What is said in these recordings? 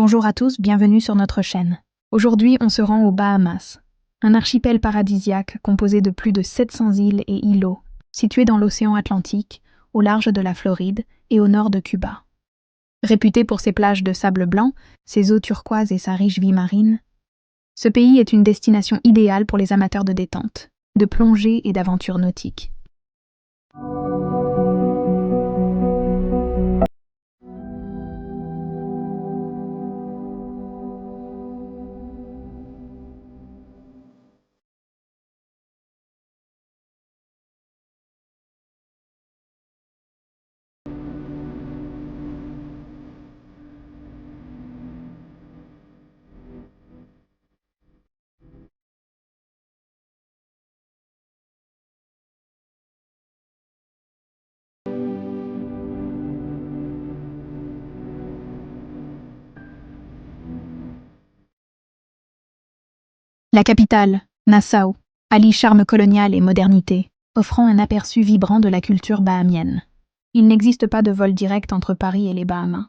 Bonjour à tous, bienvenue sur notre chaîne. Aujourd'hui, on se rend aux Bahamas, un archipel paradisiaque composé de plus de 700 îles et îlots, situé dans l'océan Atlantique, au large de la Floride et au nord de Cuba. Réputé pour ses plages de sable blanc, ses eaux turquoises et sa riche vie marine, ce pays est une destination idéale pour les amateurs de détente, de plongée et d'aventures nautiques. La capitale, Nassau, allie charme colonial et modernité, offrant un aperçu vibrant de la culture bahamienne. Il n'existe pas de vol direct entre Paris et les Bahamas.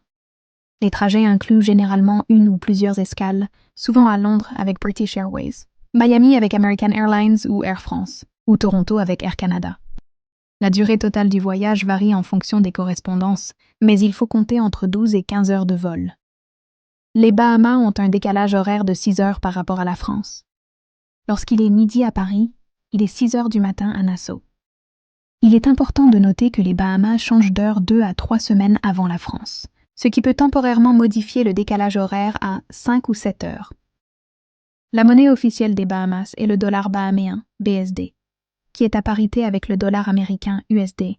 Les trajets incluent généralement une ou plusieurs escales, souvent à Londres avec British Airways, Miami avec American Airlines ou Air France, ou Toronto avec Air Canada. La durée totale du voyage varie en fonction des correspondances, mais il faut compter entre 12 et 15 heures de vol. Les Bahamas ont un décalage horaire de 6 heures par rapport à la France. Lorsqu'il est midi à Paris, il est 6 heures du matin à Nassau. Il est important de noter que les Bahamas changent d'heure 2 à 3 semaines avant la France, ce qui peut temporairement modifier le décalage horaire à 5 ou 7 heures. La monnaie officielle des Bahamas est le dollar bahaméen, BSD, qui est à parité avec le dollar américain USD.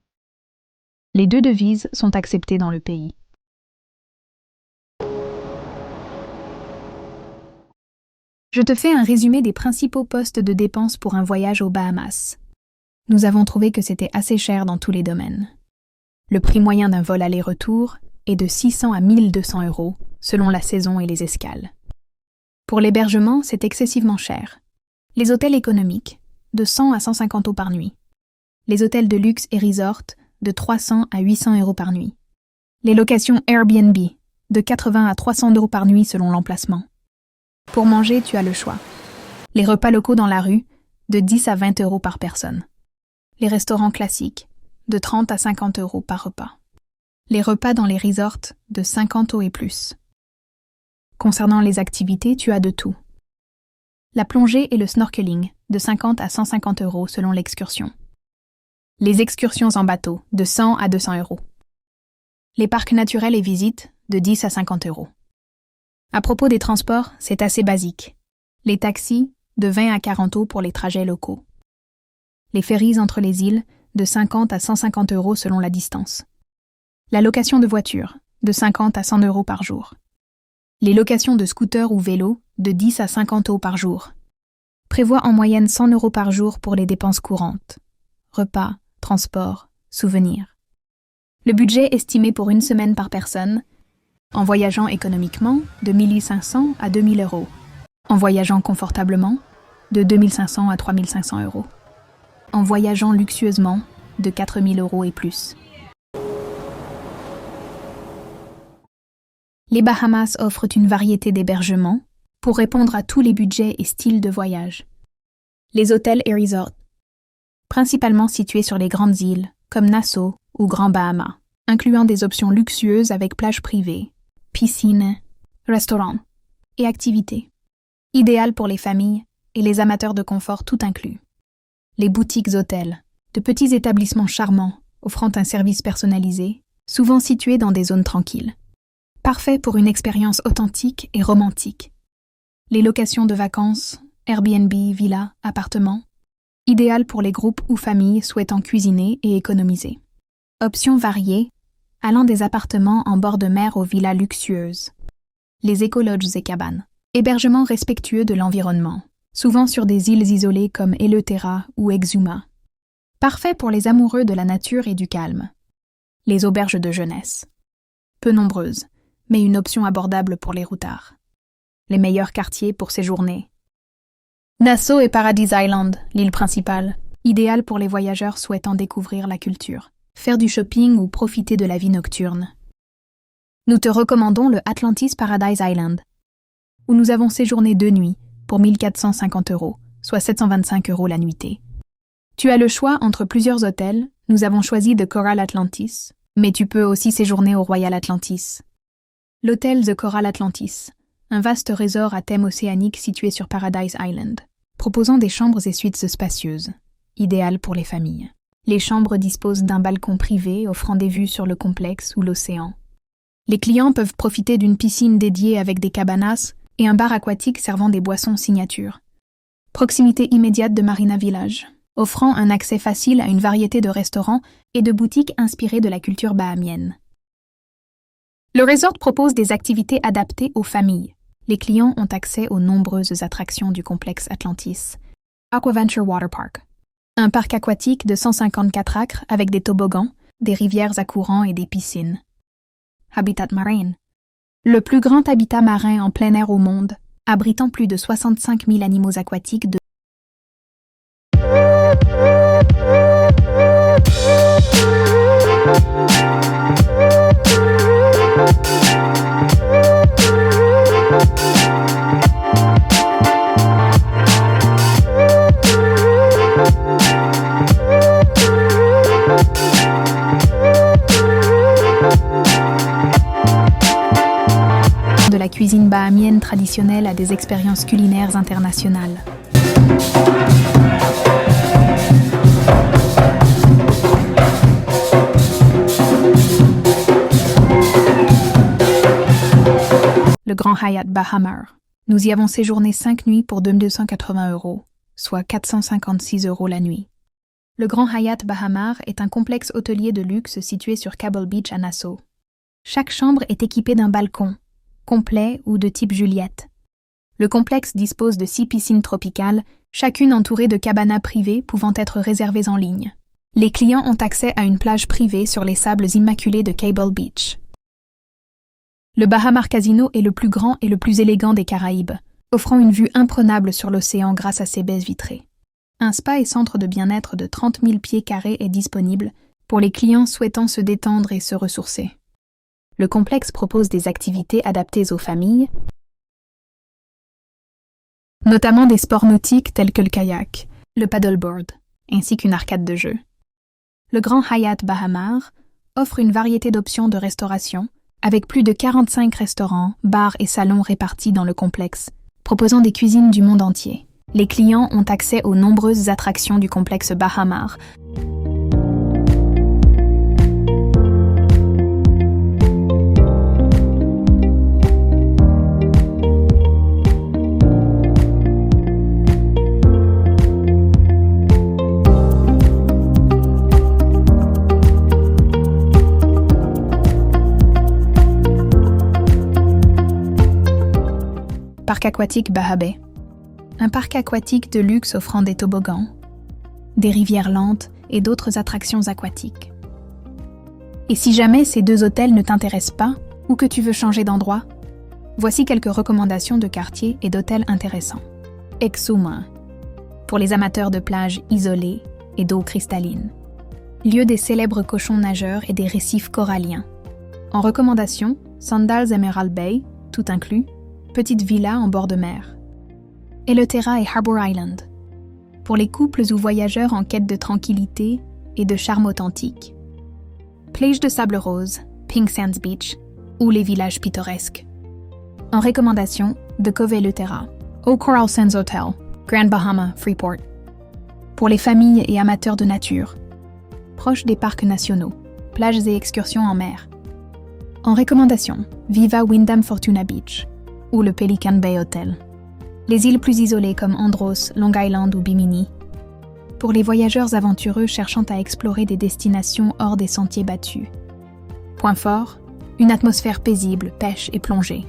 Les deux devises sont acceptées dans le pays. Je te fais un résumé des principaux postes de dépenses pour un voyage aux Bahamas. Nous avons trouvé que c'était assez cher dans tous les domaines. Le prix moyen d'un vol aller-retour est de 600 à 1200 euros, selon la saison et les escales. Pour l'hébergement, c'est excessivement cher. Les hôtels économiques, de 100 à 150 euros par nuit. Les hôtels de luxe et resort, de 300 à 800 euros par nuit. Les locations Airbnb, de 80 à 300 euros par nuit selon l'emplacement. Pour manger, tu as le choix. Les repas locaux dans la rue, de 10 à 20 euros par personne. Les restaurants classiques, de 30 à 50 euros par repas. Les repas dans les resorts, de 50 euros et plus. Concernant les activités, tu as de tout. La plongée et le snorkeling, de 50 à 150 euros selon l'excursion. Les excursions en bateau, de 100 à 200 euros. Les parcs naturels et visites, de 10 à 50 euros. À propos des transports, c'est assez basique. Les taxis, de 20 à 40 euros pour les trajets locaux. Les ferries entre les îles, de 50 à 150 euros selon la distance. La location de voitures, de 50 à 100 euros par jour. Les locations de scooters ou vélos, de 10 à 50 euros par jour. Prévoit en moyenne 100 euros par jour pour les dépenses courantes. Repas, transport, souvenirs. Le budget estimé pour une semaine par personne, en voyageant économiquement, de 1500 à 2000 euros. En voyageant confortablement, de 2500 à 3500 euros. En voyageant luxueusement, de 4000 euros et plus. Les Bahamas offrent une variété d'hébergements pour répondre à tous les budgets et styles de voyage. Les hôtels et resorts, principalement situés sur les grandes îles, comme Nassau ou Grand Bahama, incluant des options luxueuses avec plage privée, piscine, restaurant et activités. Idéal pour les familles et les amateurs de confort tout inclus. Les boutiques hôtels, de petits établissements charmants offrant un service personnalisé, souvent situés dans des zones tranquilles. Parfait pour une expérience authentique et romantique. Les locations de vacances, Airbnb, villas, appartements, idéal pour les groupes ou familles souhaitant cuisiner et économiser. Options variées, allant des appartements en bord de mer aux villas luxueuses. Les écolodges et cabanes. Hébergement respectueux de l'environnement, souvent sur des îles isolées comme Eleuthera ou Exuma. Parfait pour les amoureux de la nature et du calme. Les auberges de jeunesse. Peu nombreuses, mais une option abordable pour les routards. Les meilleurs quartiers pour séjourner. Nassau et Paradise Island, l'île principale, idéale pour les voyageurs souhaitant découvrir la culture, faire du shopping ou profiter de la vie nocturne. Nous te recommandons le Atlantis Paradise Island, où nous avons séjourné 2 nuits pour 1 450 €, soit 725 € la nuitée. Tu as le choix entre plusieurs hôtels, nous avons choisi The Coral Atlantis, mais tu peux aussi séjourner au Royal Atlantis. L'hôtel The Coral Atlantis, un vaste resort à thème océanique situé sur Paradise Island, proposant des chambres et suites spacieuses, idéales pour les familles. Les chambres disposent d'un balcon privé offrant des vues sur le complexe ou l'océan. Les clients peuvent profiter d'une piscine dédiée avec des cabanas et un bar aquatique servant des boissons signature. Proximité immédiate de Marina Village, offrant un accès facile à une variété de restaurants et de boutiques inspirées de la culture bahamienne. Le resort propose des activités adaptées aux familles. Les clients ont accès aux nombreuses attractions du complexe Atlantis. Aquaventure Water Park, un parc aquatique de 154 acres avec des toboggans, des rivières à courant et des piscines. Habitat Marine, le plus grand habitat marin en plein air au monde, abritant plus de 65 000 animaux aquatiques de la cuisine bahamienne traditionnelle à des expériences culinaires internationales. Le Grand Hyatt Bahamar. Nous y avons séjourné 5 nuits pour 280 €, soit 456 € la nuit. Le Grand Hyatt Bahamar est un complexe hôtelier de luxe situé sur Cable Beach à Nassau. Chaque chambre est équipée d'un balcon, complet ou de type Juliette. Le complexe dispose de 6 piscines tropicales, chacune entourée de cabanas privées pouvant être réservées en ligne. Les clients ont accès à une plage privée sur les sables immaculés de Cable Beach. Le Bahamar Casino est le plus grand et le plus élégant des Caraïbes, offrant une vue imprenable sur l'océan grâce à ses baies vitrées. Un spa et centre de bien-être de 30 000 pieds carrés est disponible pour les clients souhaitant se détendre et se ressourcer. Le complexe propose des activités adaptées aux familles, notamment des sports nautiques tels que le kayak, le paddleboard, ainsi qu'une arcade de jeux. Le Grand Hyatt Bahamar offre une variété d'options de restauration, avec plus de 45 restaurants, bars et salons répartis dans le complexe, proposant des cuisines du monde entier. Les clients ont accès aux nombreuses attractions du complexe Bahamar, Parc aquatique Baha Bay. Un parc aquatique de luxe offrant des toboggans, des rivières lentes et d'autres attractions aquatiques. Et si jamais ces 2 hôtels ne t'intéressent pas ou que tu veux changer d'endroit, voici quelques recommandations de quartiers et d'hôtels intéressants. Exuma, pour les amateurs de plages isolées et d'eau cristalline. Lieu des célèbres cochons nageurs et des récifs coralliens. En recommandation, Sandals Emerald Bay, tout inclus, petite villa en bord de mer. Eleuthera et Harbour Island, pour les couples ou voyageurs en quête de tranquillité et de charme authentique. Plage de sable rose, Pink Sands Beach, ou les villages pittoresques. En recommandation, The Cove Eleuthera, Au Coral Sands Hotel, Grand Bahama, Freeport. Pour les familles et amateurs de nature, proche des parcs nationaux, plages et excursions en mer. En recommandation, Viva Wyndham Fortuna Beach, ou le Pelican Bay Hotel. Les îles plus isolées comme Andros, Long Island ou Bimini. Pour les voyageurs aventureux cherchant à explorer des destinations hors des sentiers battus. Point fort, une atmosphère paisible, pêche et plongée.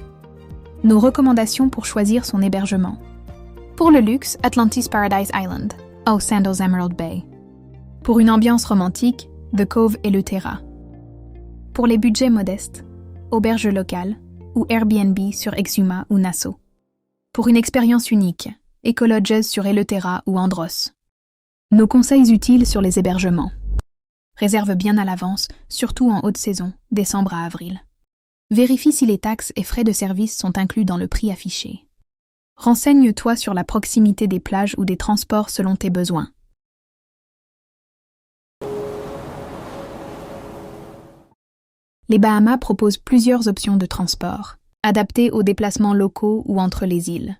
Nos recommandations pour choisir son hébergement. Pour le luxe, Atlantis Paradise Island, au Sandals Emerald Bay. Pour une ambiance romantique, The Cove Eleuthera. Pour les budgets modestes, auberge locale ou Airbnb sur Exuma ou Nassau. Pour une expérience unique, Ecolodges sur Eleuthera ou Andros. Nos conseils utiles sur les hébergements. Réserve bien à l'avance, surtout en haute saison, décembre à avril. Vérifie si les taxes et frais de service sont inclus dans le prix affiché. Renseigne-toi sur la proximité des plages ou des transports selon tes besoins. Les Bahamas proposent plusieurs options de transport, adaptées aux déplacements locaux ou entre les îles.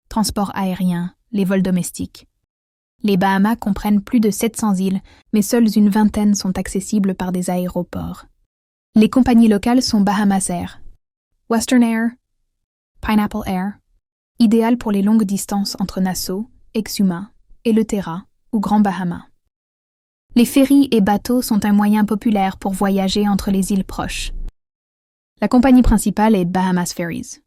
Transport aérien, les vols domestiques. Les Bahamas comprennent plus de 700 îles, mais seules une vingtaine sont accessibles par des aéroports. Les compagnies locales sont Bahamas Air, Western Air, Pineapple Air, idéales pour les longues distances entre Nassau, Exuma, Eleuthera ou Grand Bahama. Les ferries et bateaux sont un moyen populaire pour voyager entre les îles proches. La compagnie principale est Bahamas Ferries.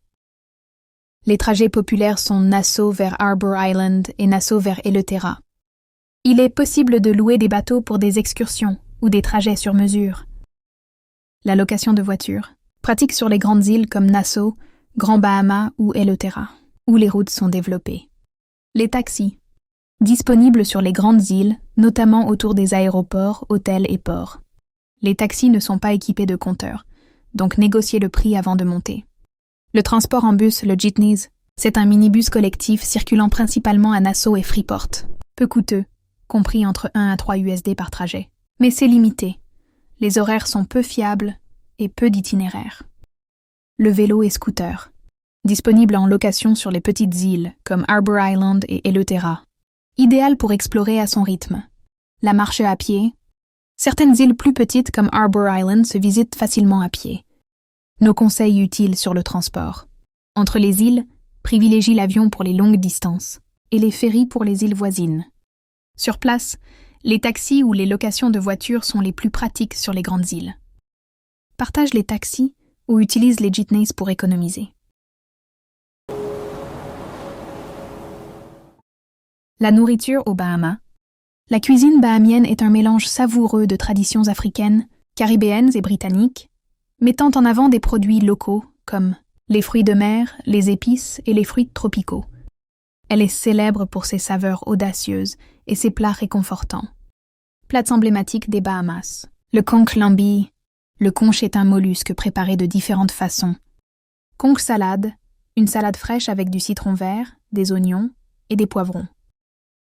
Les trajets populaires sont Nassau vers Harbour Island et Nassau vers Eleuthera. Il est possible de louer des bateaux pour des excursions ou des trajets sur mesure. La location de voitures, pratique sur les grandes îles comme Nassau, Grand Bahama ou Eleuthera, où les routes sont développées. Les taxis, disponibles sur les grandes îles, notamment autour des aéroports, hôtels et ports. Les taxis ne sont pas équipés de compteurs, donc négociez le prix avant de monter. Le transport en bus, le Jitneys, c'est un minibus collectif circulant principalement à Nassau et Freeport. Peu coûteux, compris entre 1 à 3 USD par trajet. Mais c'est limité. Les horaires sont peu fiables et peu d'itinéraires. Le vélo et scooter, disponible en location sur les petites îles comme Harbour Island et Eleuthera. Idéal pour explorer à son rythme. La marche à pied. Certaines îles plus petites comme Harbour Island se visitent facilement à pied. Nos conseils utiles sur le transport. Entre les îles, privilégie l'avion pour les longues distances et les ferries pour les îles voisines. Sur place, les taxis ou les locations de voitures sont les plus pratiques sur les grandes îles. Partage les taxis ou utilise les jitneys pour économiser. La nourriture aux Bahamas. La cuisine bahamienne est un mélange savoureux de traditions africaines, caribéennes et britanniques, mettant en avant des produits locaux comme les fruits de mer, les épices et les fruits tropicaux. Elle est célèbre pour ses saveurs audacieuses et ses plats réconfortants. Plats emblématiques des Bahamas. Le conch lambi. Le conch est un mollusque préparé de différentes façons. Conch salade, une salade fraîche avec du citron vert, des oignons et des poivrons.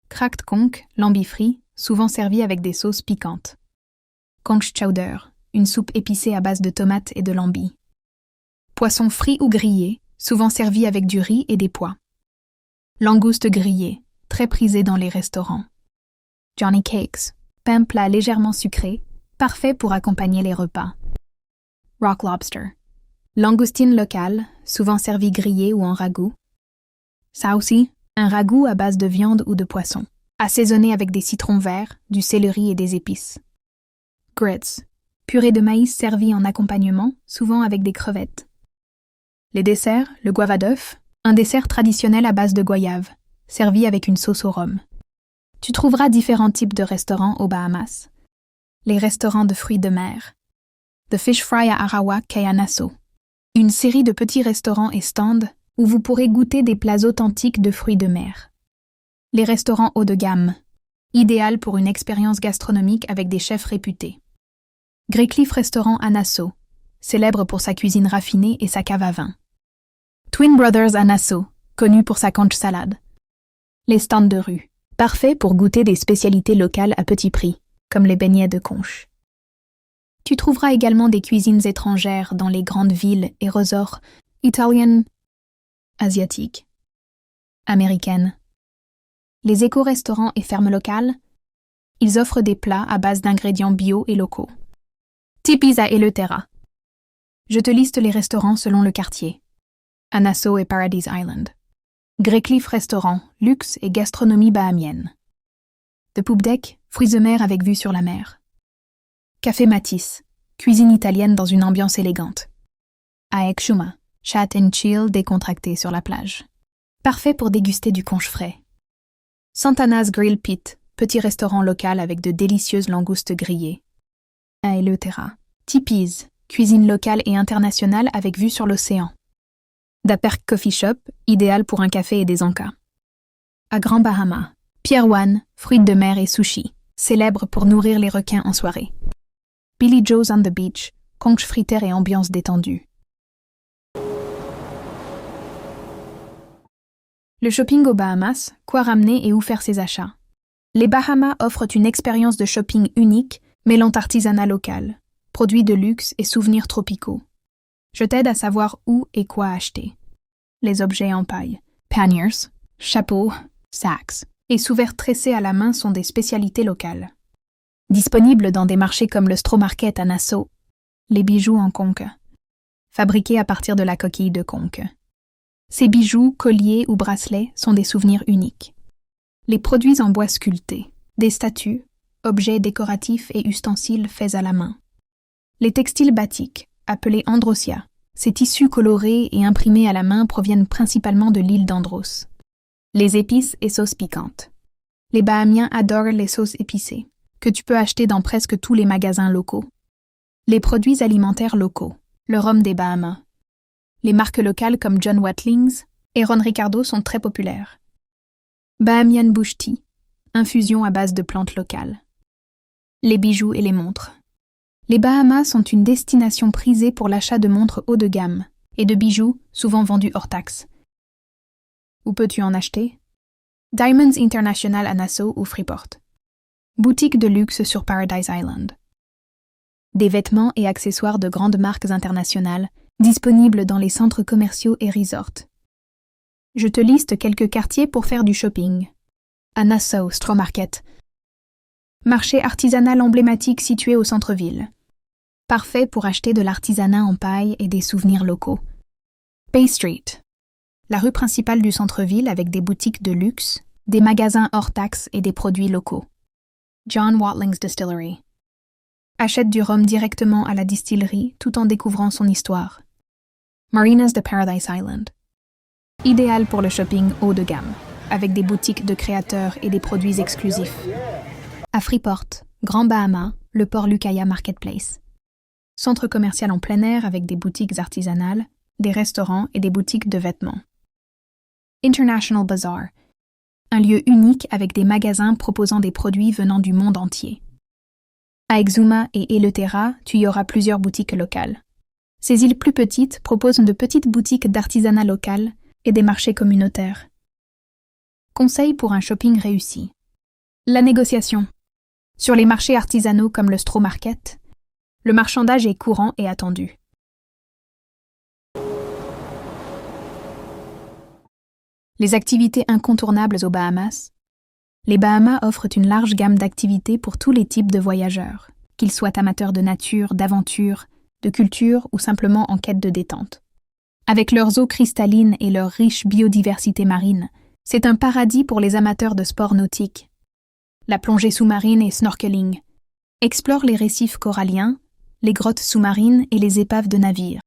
Cracked conch, lambi frit, souvent servi avec des sauces piquantes. Conch chowder, une soupe épicée à base de tomates et de lambi. Poisson frit ou grillé, souvent servi avec du riz et des pois. Langouste grillée, très prisée dans les restaurants. Johnny cakes, pain plat légèrement sucré, parfait pour accompagner les repas. Rock lobster, langoustine locale, souvent servie grillée ou en ragoût. Saucy, un ragoût à base de viande ou de poisson, assaisonné avec des citrons verts, du céleri et des épices. Grits, purée de maïs servie en accompagnement, souvent avec des crevettes. Les desserts, le guava d'œuf, un dessert traditionnel à base de goyave, servi avec une sauce au rhum. Tu trouveras différents types de restaurants aux Bahamas. Les restaurants de fruits de mer. The Fish Fry à Arawak et à Nassau. Une série de petits restaurants et stands où vous pourrez goûter des plats authentiques de fruits de mer. Les restaurants haut de gamme. Idéal pour une expérience gastronomique avec des chefs réputés. Grey Cliff Restaurant à Nassau, célèbre pour sa cuisine raffinée et sa cave à vin. Twin Brothers à Nassau, connu pour sa conch salade. Les stands de rue, parfaits pour goûter des spécialités locales à petit prix, comme les beignets de conch. Tu trouveras également des cuisines étrangères dans les grandes villes et resorts italiennes, asiatiques, américaines. Les éco-restaurants et fermes locales, ils offrent des plats à base d'ingrédients bio et locaux. Tipis à Eleuthera. Je te liste les restaurants selon le quartier. À Nassau et Paradise Island. Grey Cliff Restaurant, luxe et gastronomie bahamienne. The Poop Deck, fruits de mer avec vue sur la mer. Café Matisse, cuisine italienne dans une ambiance élégante. À Exuma, chat and chill décontracté sur la plage. Parfait pour déguster du conche frais. Santana's Grill Pit, petit restaurant local avec de délicieuses langoustes grillées. À Eleuthera. Tipis, cuisine locale et internationale avec vue sur l'océan. Daperk Coffee Shop, idéal pour un café et des encas. À Grand Bahama, Pier One, fruits de mer et sushi, célèbre pour nourrir les requins en soirée. Billy Joe's on the Beach, conch fritaire et ambiance détendue. Le shopping aux Bahamas, quoi ramener et où faire ses achats. Les Bahamas offrent une expérience de shopping unique, mêlant artisanat local, produits de luxe et souvenirs tropicaux. Je t'aide à savoir où et quoi acheter. Les objets en paille, panniers, chapeaux, sacks et sous-verres tressés à la main sont des spécialités locales. Disponibles dans des marchés comme le Straw Market à Nassau, les bijoux en conque, fabriqués à partir de la coquille de conque. Ces bijoux, colliers ou bracelets sont des souvenirs uniques. Les produits en bois sculpté, des statues, objets décoratifs et ustensiles faits à la main. Les textiles batiks, appelés androsia, ces tissus colorés et imprimés à la main proviennent principalement de l'île d'Andros. Les épices et sauces piquantes. Les Bahamiens adorent les sauces épicées, que tu peux acheter dans presque tous les magasins locaux. Les produits alimentaires locaux, le rhum des Bahamas. Les marques locales comme John Watlings et Ron Ricardo sont très populaires. Bahamian Bush Tea, infusion à base de plantes locales. Les bijoux et les montres. Les Bahamas sont une destination prisée pour l'achat de montres haut de gamme et de bijoux souvent vendus hors taxe. Où peux-tu en acheter? Diamonds International à Nassau ou Freeport. Boutique de luxe sur Paradise Island. Des vêtements et accessoires de grandes marques internationales disponibles dans les centres commerciaux et resorts. Je te liste quelques quartiers pour faire du shopping. À Nassau, Straw Market. Marché artisanal emblématique situé au centre-ville. Parfait pour acheter de l'artisanat en paille et des souvenirs locaux. Bay Street. La rue principale du centre-ville avec des boutiques de luxe, des magasins hors taxes et des produits locaux. John Watlings Distillery. Achète du rhum directement à la distillerie tout en découvrant son histoire. Marinas de Paradise Island. Idéal pour le shopping haut de gamme, avec des boutiques de créateurs et des produits exclusifs. À Freeport, Grand Bahama, le port Lucaya Marketplace. Centre commercial en plein air avec des boutiques artisanales, des restaurants et des boutiques de vêtements. International Bazaar. Un lieu unique avec des magasins proposant des produits venant du monde entier. À Exuma et Eleuthera, tu y auras plusieurs boutiques locales. Ces îles plus petites proposent de petites boutiques d'artisanat local et des marchés communautaires. Conseils pour un shopping réussi. La négociation. Sur les marchés artisanaux comme le Straw Market, le marchandage est courant et attendu. Les activités incontournables aux Bahamas. Les Bahamas offrent une large gamme d'activités pour tous les types de voyageurs, qu'ils soient amateurs de nature, d'aventure, de culture ou simplement en quête de détente. Avec leurs eaux cristallines et leur riche biodiversité marine, c'est un paradis pour les amateurs de sports nautiques. La plongée sous-marine et snorkeling. Explore les récifs coralliens, les grottes sous-marines et les épaves de navires.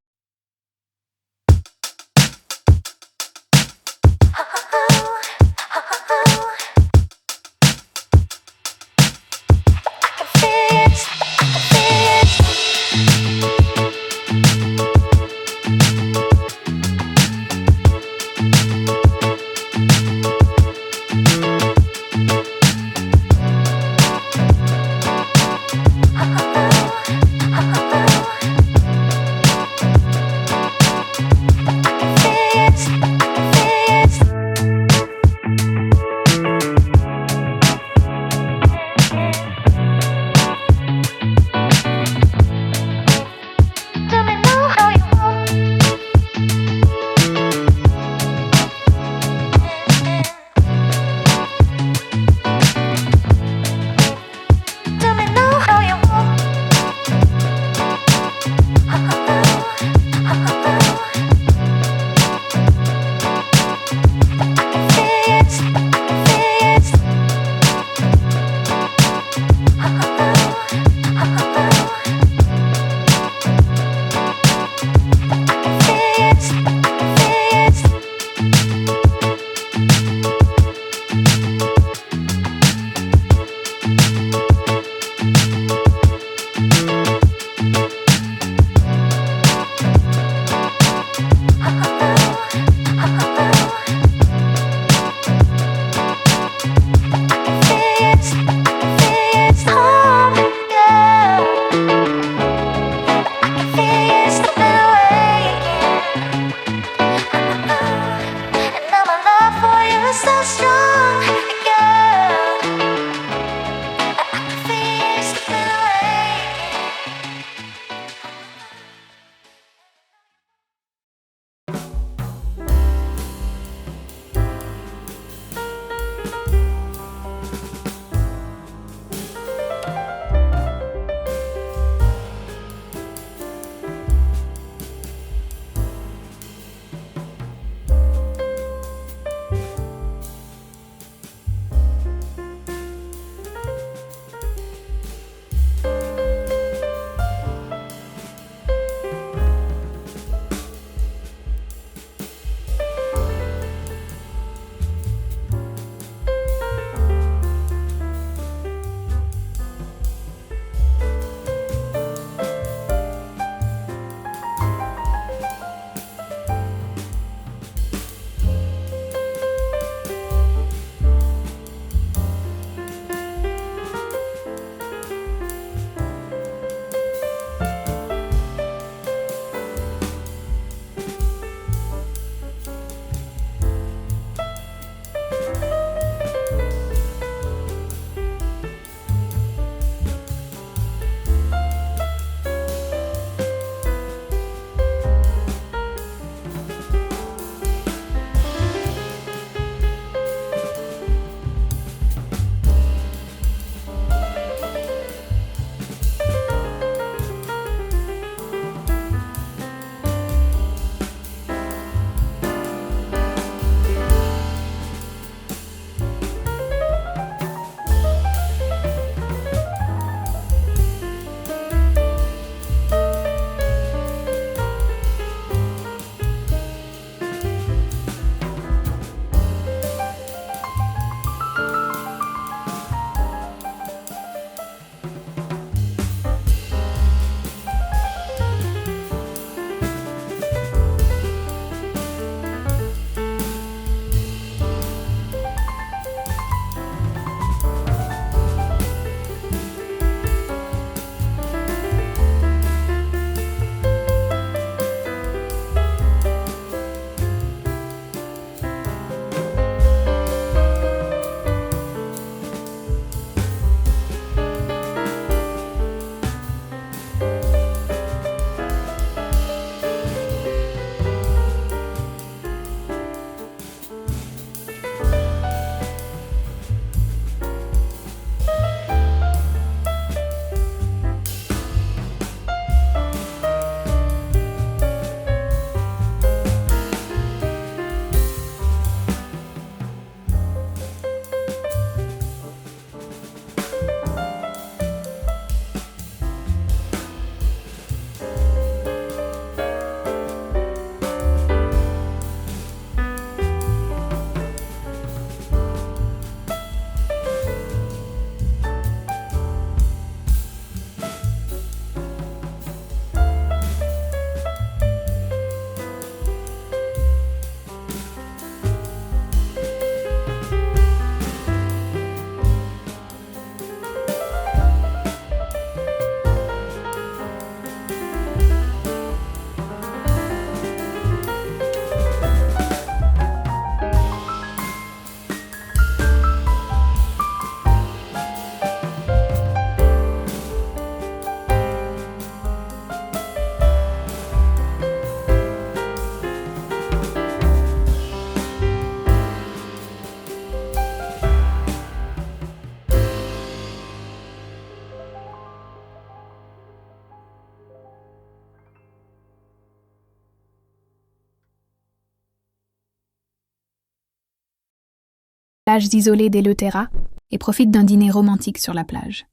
plages isolées d'Eleuthera et profitent d'un dîner romantique sur la plage.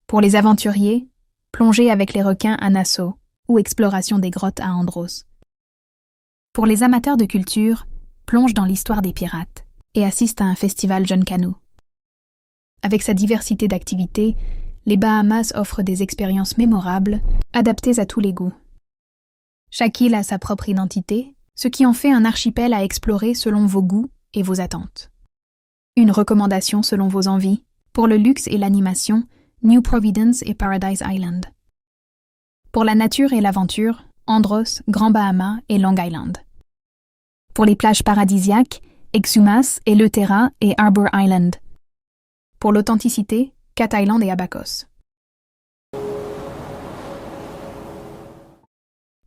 Pour les aventuriers, plongée avec les requins à Nassau ou exploration des grottes à Andros. Pour les amateurs de culture, plonge dans l'histoire des pirates et assiste à un festival Jeune Canot. Avec sa diversité d'activités, les Bahamas offrent des expériences mémorables, adaptées à tous les goûts. Chaque île a sa propre identité, ce qui en fait un archipel à explorer selon vos goûts et vos attentes. Une recommandation selon vos envies, pour le luxe et l'animation, New Providence et Paradise Island. Pour la nature et l'aventure, Andros, Grand Bahama et Long Island. Pour les plages paradisiaques, Exumas, Eleuthera et Harbour Island. Pour l'authenticité, Cat Island et Abacos.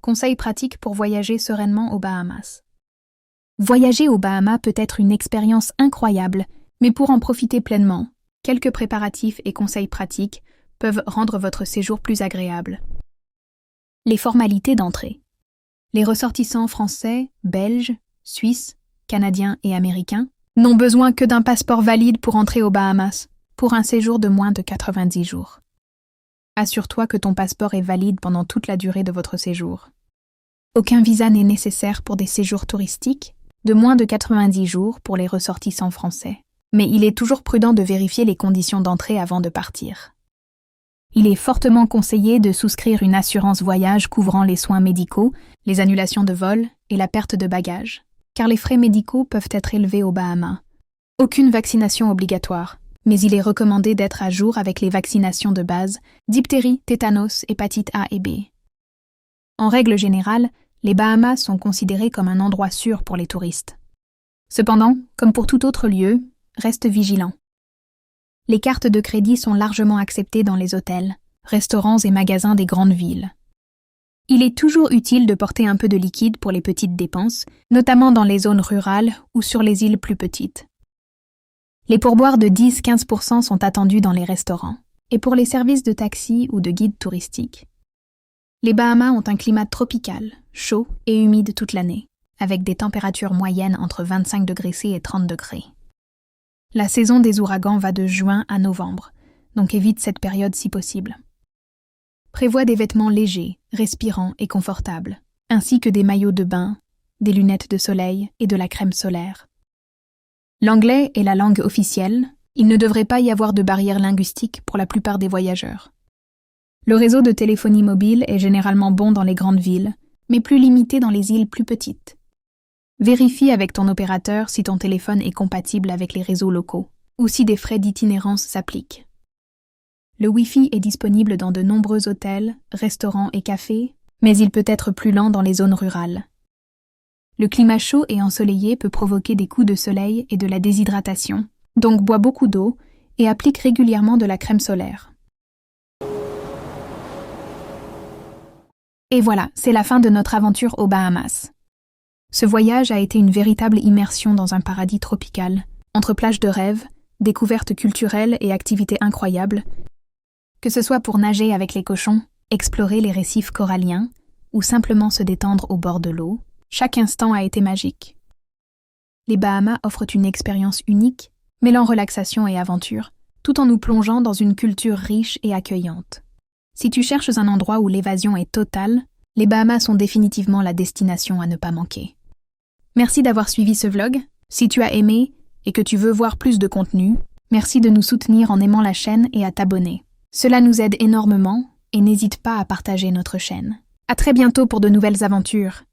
Conseils pratiques pour voyager sereinement aux Bahamas. Voyager aux Bahamas peut être une expérience incroyable, mais pour en profiter pleinement, quelques préparatifs et conseils pratiques peuvent rendre votre séjour plus agréable. Les formalités d'entrée. Les ressortissants français, belges, suisses, canadiens et américains n'ont besoin que d'un passeport valide pour entrer aux Bahamas, pour un séjour de moins de 90 jours. Assure-toi que ton passeport est valide pendant toute la durée de votre séjour. Aucun visa n'est nécessaire pour des séjours touristiques, de moins de 90 jours pour les ressortissants français. Mais il est toujours prudent de vérifier les conditions d'entrée avant de partir. Il est fortement conseillé de souscrire une assurance voyage couvrant les soins médicaux, les annulations de vol et la perte de bagages, car les frais médicaux peuvent être élevés aux Bahamas. Aucune vaccination obligatoire, mais il est recommandé d'être à jour avec les vaccinations de base, diphtérie, tétanos, hépatite A et B. En règle générale, les Bahamas sont considérés comme un endroit sûr pour les touristes. Cependant, comme pour tout autre lieu, reste vigilant. Les cartes de crédit sont largement acceptées dans les hôtels, restaurants et magasins des grandes villes. Il est toujours utile de porter un peu de liquide pour les petites dépenses, notamment dans les zones rurales ou sur les îles plus petites. Les pourboires de 10-15% sont attendus dans les restaurants, et pour les services de taxi ou de guide touristique. Les Bahamas ont un climat tropical, chaud et humide toute l'année, avec des températures moyennes entre 25 degrés C et 30 degrés. La saison des ouragans va de juin à novembre, donc évite cette période si possible. Prévois des vêtements légers, respirants et confortables, ainsi que des maillots de bain, des lunettes de soleil et de la crème solaire. L'anglais est la langue officielle, il ne devrait pas y avoir de barrière linguistique pour la plupart des voyageurs. Le réseau de téléphonie mobile est généralement bon dans les grandes villes, mais plus limité dans les îles plus petites. Vérifie avec ton opérateur si ton téléphone est compatible avec les réseaux locaux, ou si des frais d'itinérance s'appliquent. Le Wi-Fi est disponible dans de nombreux hôtels, restaurants et cafés, mais il peut être plus lent dans les zones rurales. Le climat chaud et ensoleillé peut provoquer des coups de soleil et de la déshydratation, donc bois beaucoup d'eau et applique régulièrement de la crème solaire. Et voilà, c'est la fin de notre aventure aux Bahamas. Ce voyage a été une véritable immersion dans un paradis tropical, entre plages de rêve, découvertes culturelles et activités incroyables, que ce soit pour nager avec les cochons, explorer les récifs coralliens ou simplement se détendre au bord de l'eau, chaque instant a été magique. Les Bahamas offrent une expérience unique, mêlant relaxation et aventure, tout en nous plongeant dans une culture riche et accueillante. Si tu cherches un endroit où l'évasion est totale, les Bahamas sont définitivement la destination à ne pas manquer. Merci d'avoir suivi ce vlog. Si tu as aimé et que tu veux voir plus de contenu, merci de nous soutenir en aimant la chaîne et à t'abonner. Cela nous aide énormément et n'hésite pas à partager notre chaîne. À très bientôt pour de nouvelles aventures.